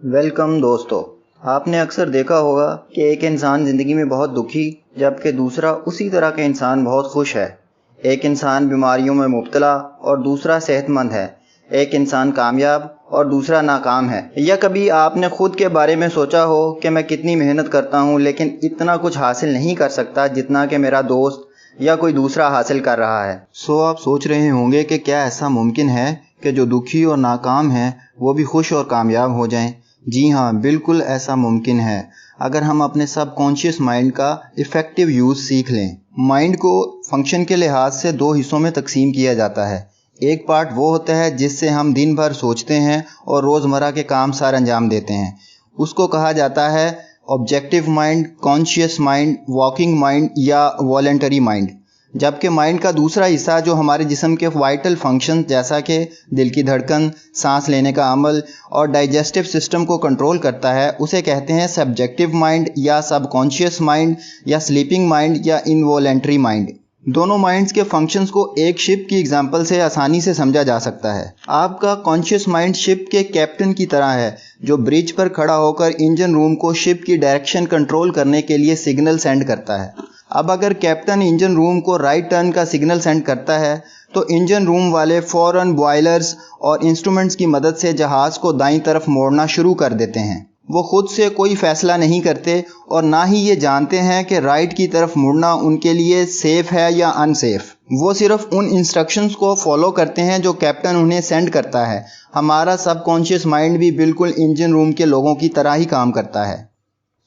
Welcome دوستو، آپ نے اکثر دیکھا ہوگا کہ ایک انسان زندگی میں بہت دکھی جبکہ دوسرا اسی طرح کا انسان بہت خوش ہے۔ ایک انسان بیماریوں میں مبتلا اور دوسرا صحت مند ہے۔ ایک انسان کامیاب اور دوسرا ناکام ہے۔ یا کبھی آپ نے خود کے بارے میں سوچا ہو کہ میں کتنی محنت کرتا ہوں لیکن اتنا کچھ حاصل نہیں کر سکتا جتنا کہ میرا دوست یا کوئی دوسرا حاصل کر رہا ہے۔ آپ سوچ رہے ہوں گے کہ کیا ایسا ممکن ہے کہ جو دکھی اور ناکام ہیں وہ بھی خوش اور کامیاب ہو جائیں؟ جی ہاں، بالکل ایسا ممکن ہے اگر ہم اپنے سب کانشیس مائنڈ کا ایفیکٹو یوز سیکھ لیں۔ مائنڈ کو فنکشن کے لحاظ سے دو حصوں میں تقسیم کیا جاتا ہے۔ ایک پارٹ وہ ہوتا ہے جس سے ہم دن بھر سوچتے ہیں اور روزمرہ کے کام سار انجام دیتے ہیں، اس کو کہا جاتا ہے objective mind, conscious mind, walking mind یا والنٹری مائنڈ۔ جبکہ مائنڈ کا دوسرا حصہ جو ہمارے جسم کے وائٹل فنکشن جیسا کہ دل کی دھڑکن، سانس لینے کا عمل اور ڈائجسٹو سسٹم کو کنٹرول کرتا ہے، اسے کہتے ہیں سبجیکٹو مائنڈ یا سب کانشیس مائنڈ یا سلیپنگ مائنڈ یا انوالنٹری مائنڈ۔ دونوں مائنڈز کے فنکشنز کو ایک شپ کی ایگزامپل سے آسانی سے سمجھا جا سکتا ہے۔ آپ کا کانشیس مائنڈ شپ کے کیپٹن کی طرح ہے جو برج پر کھڑا ہو کر انجن روم کو شپ کی ڈائریکشن کنٹرول کرنے کے لیے سگنل سینڈ کرتا ہے۔ اب اگر کیپٹن انجن روم کو رائٹ ٹرن کا سگنل سینڈ کرتا ہے تو انجن روم والے فوراً بوائلرز اور انسٹرومنٹس کی مدد سے جہاز کو دائیں طرف موڑنا شروع کر دیتے ہیں۔ وہ خود سے کوئی فیصلہ نہیں کرتے اور نہ ہی یہ جانتے ہیں کہ رائٹ کی طرف مڑنا ان کے لیے سیف ہے یا ان سیف۔ وہ صرف ان انسٹرکشنز کو فالو کرتے ہیں جو کیپٹن انہیں سینڈ کرتا ہے۔ ہمارا سب کانشیس مائنڈ بھی بالکل انجن روم کے لوگوں کی طرح ہی کام کرتا ہے۔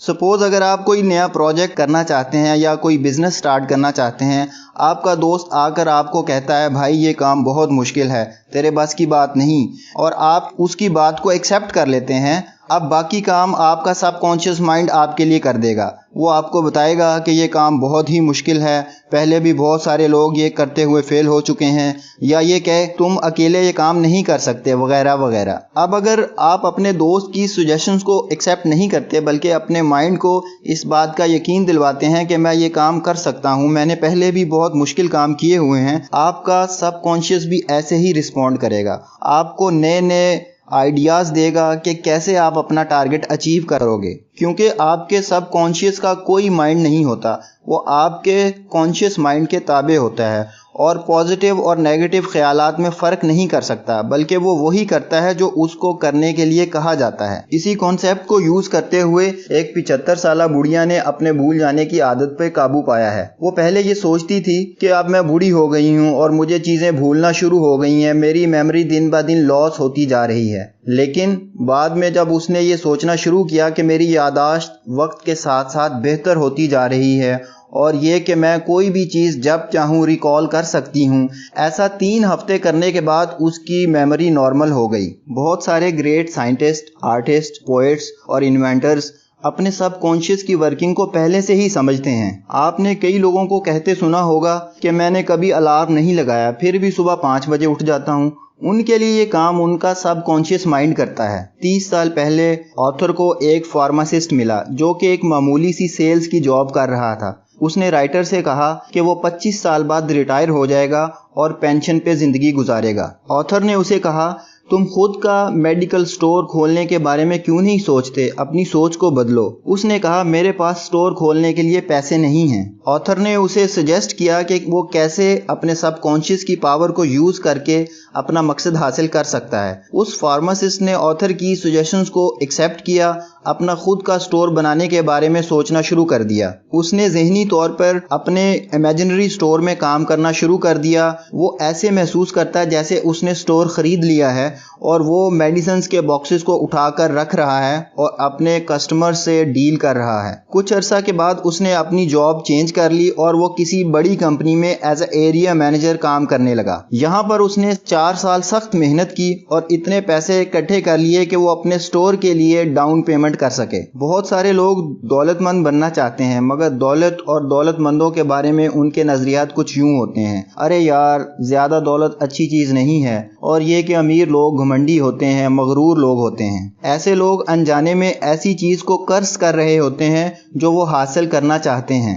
سپوز اگر آپ کوئی نیا پروجیکٹ کرنا چاہتے ہیں یا کوئی بزنس سٹارٹ کرنا چاہتے ہیں، آپ کا دوست آ کر آپ کو کہتا ہے بھائی یہ کام بہت مشکل ہے، تیرے بس کی بات نہیں، اور آپ اس کی بات کو ایکسیپٹ کر لیتے ہیں۔ اب باقی کام آپ کا سب کانشیس مائنڈ آپ کے لیے کر دے گا۔ وہ آپ کو بتائے گا کہ یہ کام بہت ہی مشکل ہے، پہلے بھی بہت سارے لوگ یہ کرتے ہوئے فیل ہو چکے ہیں، یا یہ کہ تم اکیلے یہ کام نہیں کر سکتے وغیرہ وغیرہ۔ اب اگر آپ اپنے دوست کی سجیشنز کو ایکسیپٹ نہیں کرتے بلکہ اپنے مائنڈ کو اس بات کا یقین دلواتے ہیں کہ میں یہ کام کر سکتا ہوں، میں نے پہلے بھی بہت مشکل کام کیے ہوئے ہیں، آپ کا سب کانشیس بھی ایسے ہی رسپونڈ کرے گا، آپ کو نئے نئے آئیڈیاز دے گا کہ کیسے آپ اپنا ٹارگٹ اچیو کرو گے۔ کیونکہ آپ کے سب کانشیس کا کوئی مائنڈ نہیں ہوتا، وہ آپ کے کانشیس مائنڈ کے تابع ہوتا ہے اور پازیٹیو اور نیگیٹو خیالات میں فرق نہیں کر سکتا، بلکہ وہ وہی کرتا ہے جو اس کو کرنے کے لیے کہا جاتا ہے۔ اسی کانسیپٹ کو یوز کرتے ہوئے ایک 75 سالہ بڑھیا نے اپنے بھول جانے کی عادت پہ قابو پایا ہے۔ وہ پہلے یہ سوچتی تھی کہ اب میں بوڑھی ہو گئی ہوں اور مجھے چیزیں بھولنا شروع ہو گئی ہیں، میری میموری دن بہ دن لاس ہوتی جا رہی ہے۔ لیکن بعد میں جب اس نے یہ سوچنا شروع کیا کہ میری یادداشت وقت کے ساتھ ساتھ بہتر ہوتی جا رہی ہے اور یہ کہ میں کوئی بھی چیز جب چاہوں ریکال کر سکتی ہوں، ایسا 3 ہفتے کرنے کے بعد اس کی میموری نارمل ہو گئی۔ بہت سارے گریٹ سائنٹسٹ، آرٹسٹ، پوئٹس اور انوینٹرز اپنے سب کانشیس کی ورکنگ کو پہلے سے ہی سمجھتے ہیں۔ آپ نے کئی لوگوں کو کہتے سنا ہوگا کہ میں نے کبھی الارم نہیں لگایا پھر بھی صبح 5 بجے اٹھ جاتا ہوں۔ ان کے لیے یہ کام ان کا سب کانشیس مائنڈ کرتا ہے۔ 30 سال پہلے آتھر کو ایک فارماسسٹ ملا جو کہ ایک معمولی سی سیلز کی جاب کر رہا تھا۔ اس نے رائٹر سے کہا کہ وہ 25 سال بعد ریٹائر ہو جائے گا اور پینشن پہ زندگی گزارے گا۔ آتھر نے اسے کہا تم خود کا میڈیکل سٹور کھولنے کے بارے میں کیوں نہیں سوچتے، اپنی سوچ کو بدلو۔ اس نے کہا میرے پاس سٹور کھولنے کے لیے پیسے نہیں ہیں۔ آتھر نے اسے سجیسٹ کیا کہ وہ کیسے اپنے سب کانشیس کی پاور کو یوز کر کے اپنا مقصد حاصل کر سکتا ہے۔ اس فارماسسٹ نے آتھر کی سجیشنز کو ایکسیپٹ کیا، اپنا خود کا سٹور بنانے کے بارے میں سوچنا شروع کر دیا۔ اس نے ذہنی طور پر اپنے امیجنری سٹور میں کام کرنا شروع کر دیا۔ وہ ایسے محسوس کرتا ہے جیسے اس نے سٹور خرید لیا ہے اور وہ میڈیسنز کے باکسز کو اٹھا کر رکھ رہا ہے اور اپنے کسٹمر سے ڈیل کر رہا ہے۔ کچھ عرصہ کے بعد اس نے اپنی جاب چینج کر لی اور وہ کسی بڑی کمپنی میں ایز اے ایریا مینیجر کام کرنے لگا۔ یہاں پر اس نے 4 سال سخت محنت کی اور اتنے پیسے اکٹھے کر لیے کہ وہ اپنے سٹور کے لیے ڈاؤن پیمنٹ کر سکے۔ بہت سارے لوگ دولت مند بننا چاہتے ہیں مگر دولت اور دولت مندوں کے بارے میں ان کے نظریات کچھ یوں ہوتے ہیں، ارے یار زیادہ دولت اچھی چیز نہیں ہے، اور یہ کہ امیر لوگ گھمنڈی ہوتے ہیں، مغرور لوگ ہوتے ہیں۔ ایسے لوگ انجانے میں ایسی چیز کو قرض کر رہے ہوتے ہیں جو وہ حاصل کرنا چاہتے ہیں۔